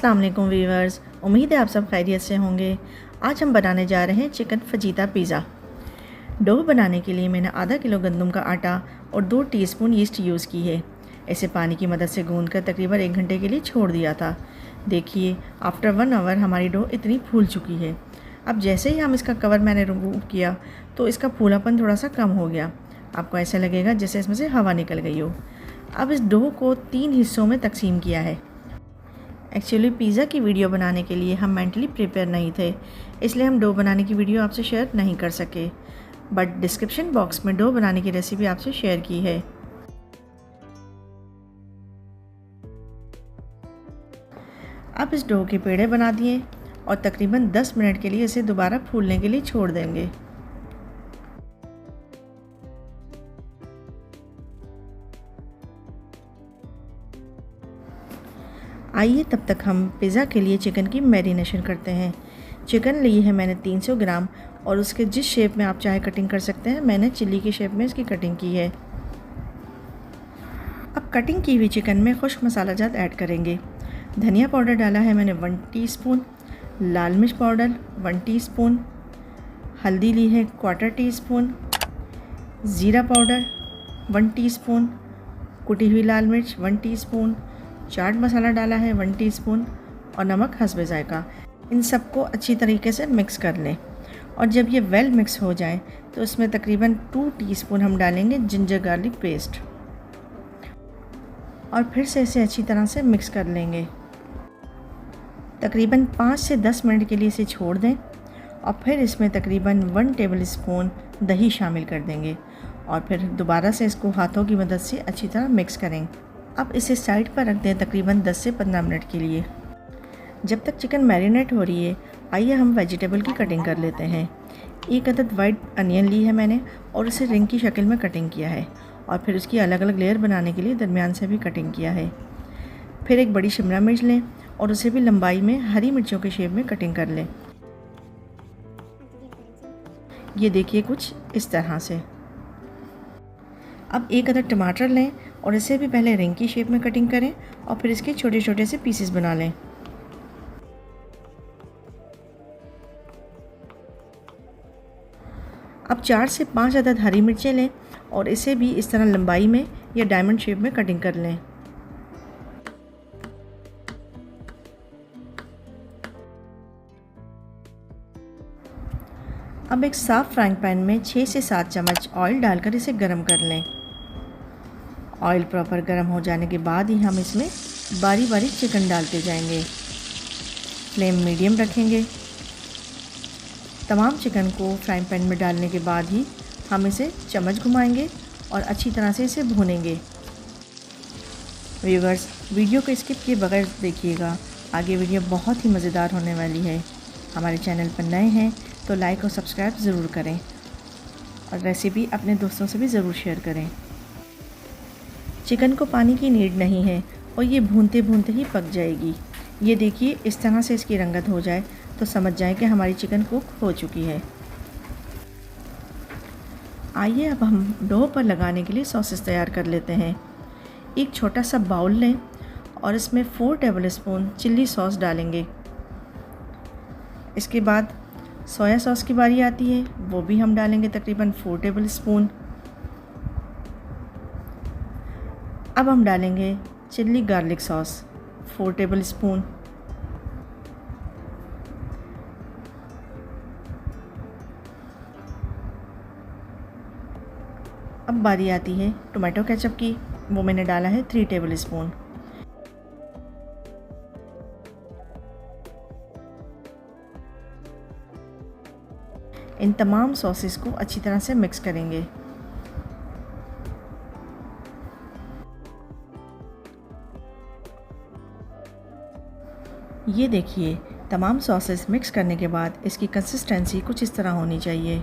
अस्सलाम वालेकुम वीवर्स, उम्मीद है आप सब खैरियत से होंगे। आज हम बनाने जा रहे हैं चिकन फजीता पिज़्ज़ा। डो बनाने के लिए मैंने आधा किलो गंदम का आटा और 2 टीस्पून यीस्ट यूज़ की है। इसे पानी की मदद से गूंदकर तकरीबन 1 घंटे के लिए छोड़ दिया था। देखिए, आफ्टर 1 आवर हमारी डो इतनी फूल चुकी है। अब जैसे ही हम इसका कवर मैंने रिमूव किया तो इसका फूलापन थोड़ा सा कम हो गया। आपको ऐसा लगेगा जैसे इसमें से हवा निकल गई हो। अब इस डो को 3 हिस्सों में तकसीम किया है। एक्चुअली पिज़्ज़ा की वीडियो बनाने के लिए हम मेंटली प्रिपेयर नहीं थे, इसलिए हम डो बनाने की वीडियो आपसे शेयर नहीं कर सके, बट डिस्क्रिप्शन बॉक्स में डो बनाने की रेसिपी आपसे शेयर की है। अब इस डो के पेड़े बना दिए और तकरीबन 10 मिनट के लिए इसे दोबारा फूलने के लिए छोड़ देंगे। आइए तब तक हम पिज़्ज़ा के लिए चिकन की मैरिनेशन करते हैं। चिकन ली है मैंने 300 ग्राम और उसके जिस शेप में आप चाहे कटिंग कर सकते हैं, मैंने चिल्ली की शेप में इसकी कटिंग की है। अब कटिंग की हुई चिकन में खुश्क मसाला जात ऐड करेंगे। धनिया पाउडर डाला है मैंने 1 टीस्पून, लाल मिर्च पाउडर 1 टीस्पून, हल्दी ली है 1/4 टीस्पून, ज़ीरा पाउडर 1 टीस्पून, कुटी हुई लाल मिर्च 1 टीस्पून, चाट मसाला डाला है 1 टीस्पून और नमक हस्बे ज़ायका। इन सबको अच्छी तरीके से मिक्स कर लें और जब ये वेल मिक्स हो जाए तो इसमें तकरीबन 2 टीस्पून हम डालेंगे जिंजर गार्लिक पेस्ट और फिर से इसे अच्छी तरह से मिक्स कर लेंगे। तकरीबन 5 से 10 मिनट के लिए इसे छोड़ दें और फिर इसमें तकरीबन 1 टेबलस्पून दही शामिल कर देंगे और फिर दोबारा से इसको हाथों की मदद से अच्छी तरह मिक्स करें। अब इसे साइड पर रख दें तकरीबन 10 से 15 मिनट के लिए। जब तक चिकन मैरिनेट हो रही है, आइए हम वेजिटेबल की कटिंग कर लेते हैं। 1 अदद वाइट अनियन ली है मैंने और इसे रिंग की शक्ल में कटिंग किया है और फिर उसकी अलग अलग लेयर बनाने के लिए दरमियान से भी कटिंग किया है। फिर एक बड़ी शिमला मिर्च लें और उसे भी लंबाई में हरी मिर्चों के शेप में कटिंग कर लें। ये देखिए कुछ इस तरह से। अब 1 अदद टमाटर लें और इसे भी पहले रिंग की शेप में कटिंग करें और फिर इसके छोटे छोटे से पीसेस बना लें। अब 4 से 5 अदद हरी मिर्चें लें और इसे भी इस तरह लंबाई में या डायमंड शेप में कटिंग कर लें। अब एक साफ़ फ्राइंग पैन में 6 से 7 चम्मच ऑयल डालकर इसे गर्म कर लें। ऑयल प्रॉपर गर्म हो जाने के बाद ही हम इसमें बारी बारी चिकन डालते जाएंगे। फ्लेम मीडियम रखेंगे। तमाम चिकन को फ्राइंग पैन में डालने के बाद ही हम इसे चम्मच घुमाएंगे और अच्छी तरह से इसे भूनेंगे। व्यूअर्स, वीडियो को स्किप किए बगैर देखिएगा, आगे वीडियो बहुत ही मज़ेदार होने वाली है। हमारे चैनल पर नए हैं तो लाइक और सब्सक्राइब ज़रूर करें और रेसिपी अपने दोस्तों से भी ज़रूर शेयर करें। चिकन को पानी की नीड नहीं है और ये भूनते भूनते ही पक जाएगी। ये देखिए, इस तरह से इसकी रंगत हो जाए तो समझ जाएं कि हमारी चिकन कुक हो चुकी है। आइए अब हम डो पर लगाने के लिए सॉसेस तैयार कर लेते हैं। एक छोटा सा बाउल लें और इसमें 4 टेबलस्पून चिल्ली सॉस डालेंगे। इसके बाद सोया सॉस की बारी आती है, वो भी हम डालेंगे तकरीबन 4 टेबलस्पून। अब हम डालेंगे चिल्ली गार्लिक सॉस 4 टेबलस्पून। अब बारी आती है टोमेटो केचप की, वो मैंने डाला है 3 टेबलस्पून। इन तमाम सॉसेस को अच्छी तरह से मिक्स करेंगे। ये देखिए, तमाम सॉसेस मिक्स करने के बाद इसकी कंसिस्टेंसी कुछ इस तरह होनी चाहिए।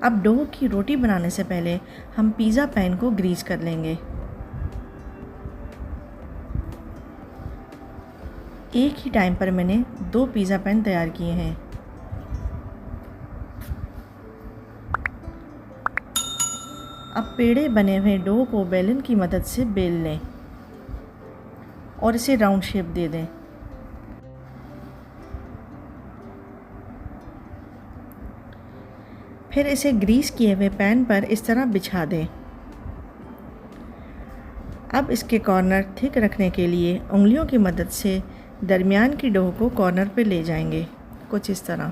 अब डो की रोटी बनाने से पहले हम पिज़्ज़ा पैन को ग्रीस कर लेंगे। एक ही टाइम पर मैंने 2 पिज़्ज़ा पैन तैयार किए हैं। अब पेड़े बने हुए डो को बेलन की मदद से बेल लें और इसे राउंड शेप दे दें। फिर इसे ग्रीस किए हुए पैन पर इस तरह बिछा दें। अब इसके कॉर्नर थिक रखने के लिए उंगलियों की मदद से दरमियान की डो को कॉर्नर पे ले जाएंगे, कुछ इस तरह।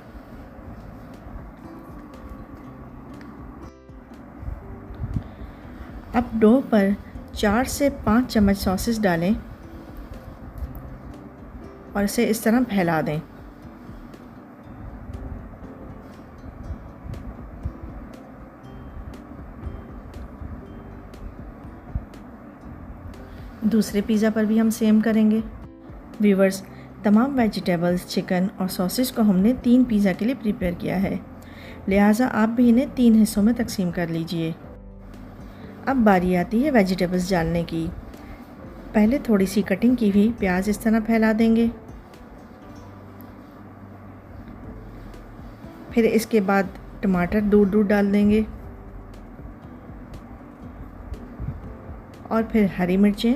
अब डो पर 4 से 5 चम्मच सॉसेस डालें और इसे इस तरह फैला दें। दूसरे पिज़्ज़ा पर भी हम सेम करेंगे। व्यूवर्स, तमाम वेजिटेबल्स, चिकन और सॉसेज को हमने 3 पिज़्ज़ा के लिए प्रिपेयर किया है, लिहाजा आप भी इन्हें 3 हिस्सों में तकसीम कर लीजिए। अब बारी आती है वेजिटेबल्स डालने की। पहले थोड़ी सी कटिंग की हुई प्याज इस तरह फैला देंगे। फिर इसके बाद टमाटर दूर दूर डाल देंगे और फिर हरी मिर्चें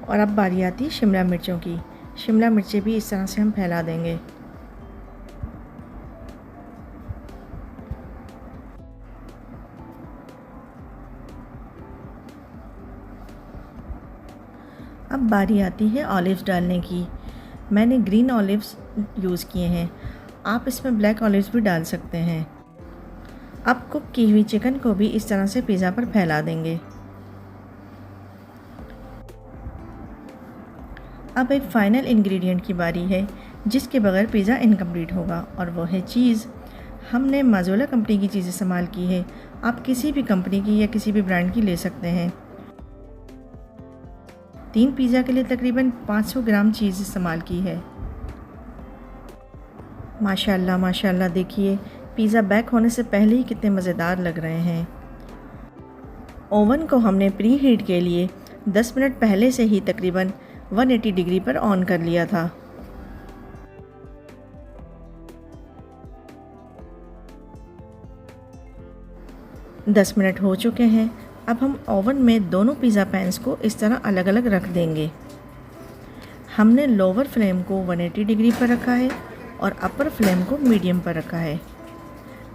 और अब बारी आती है शिमला मिर्चों की। शिमला मिर्चें भी इस तरह से हम फैला देंगे। अब बारी आती है ऑलिव्स डालने की। मैंने ग्रीन ऑलिव्स यूज़ किए हैं, आप इसमें ब्लैक ऑलिव्स भी डाल सकते हैं। अब कुक की हुई चिकन को भी इस तरह से पिज़्ज़ा पर फैला देंगे। अब एक फ़ाइनल इंग्रेडिएंट की बारी है जिसके बगैर पिज़्ज़ा इनकम्प्लीट होगा, और वो है चीज़। हमने माज़ोला कंपनी की चीज़ इस्तेमाल की है, आप किसी भी कंपनी की या किसी भी ब्रांड की ले सकते हैं। 3 पिज़्ज़ा के लिए तकरीबन 500 ग्राम चीज़ इस्तेमाल की है। माशाल्लाह माशाल्लाह, देखिए पिज़्ज़ा बेक होने से पहले ही कितने मज़ेदार लग रहे हैं। ओवन को हमने प्री हीट के लिए 10 मिनट पहले से ही तकरीबन 180 डिग्री पर ऑन कर लिया था। दस मिनट हो चुके हैं। अब हम ओवन में दोनों पिज़्ज़ा पैन्स को इस तरह अलग अलग रख देंगे। हमने लोअर फ्लेम को 180 डिग्री पर रखा है और अपर फ्लेम को मीडियम पर रखा है।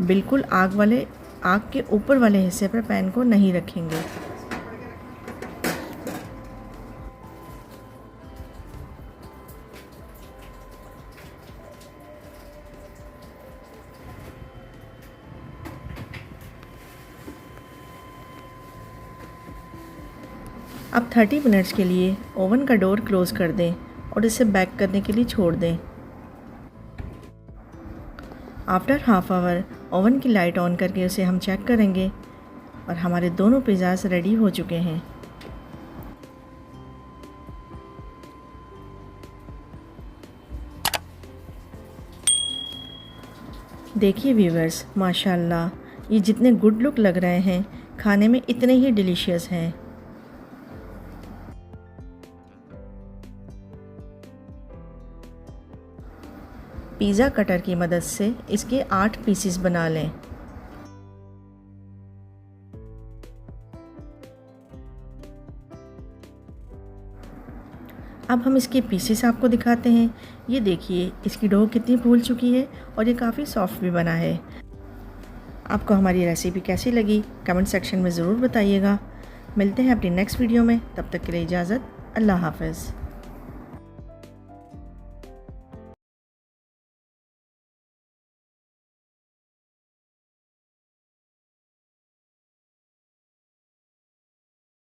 बिल्कुल आग के ऊपर वाले हिस्से पर पैन को नहीं रखेंगे। अब 30 मिनट्स के लिए ओवन का डोर क्लोज़ कर दें और इसे बेक करने के लिए छोड़ दें। आफ्टर हाफ आवर ओवन की लाइट ऑन करके उसे हम चेक करेंगे और हमारे दोनों पिज़्ज़ास रेडी हो चुके हैं। देखिए व्यूवर्स, माशाल्लाह, ये जितने गुड लुक लग रहे हैं खाने में इतने ही डिलीशियस हैं। पिज़्ज़ा कटर की मदद से इसके 8 पीसेस बना लें। अब हम इसके पीसेस आपको दिखाते हैं। ये देखिए इसकी डो कितनी फूल चुकी है और ये काफ़ी सॉफ्ट भी बना है। आपको हमारी रेसिपी कैसी लगी कमेंट सेक्शन में ज़रूर बताइएगा। मिलते हैं अपनी नेक्स्ट वीडियो में, तब तक के लिए इजाज़त। अल्लाह हाफ़िज़।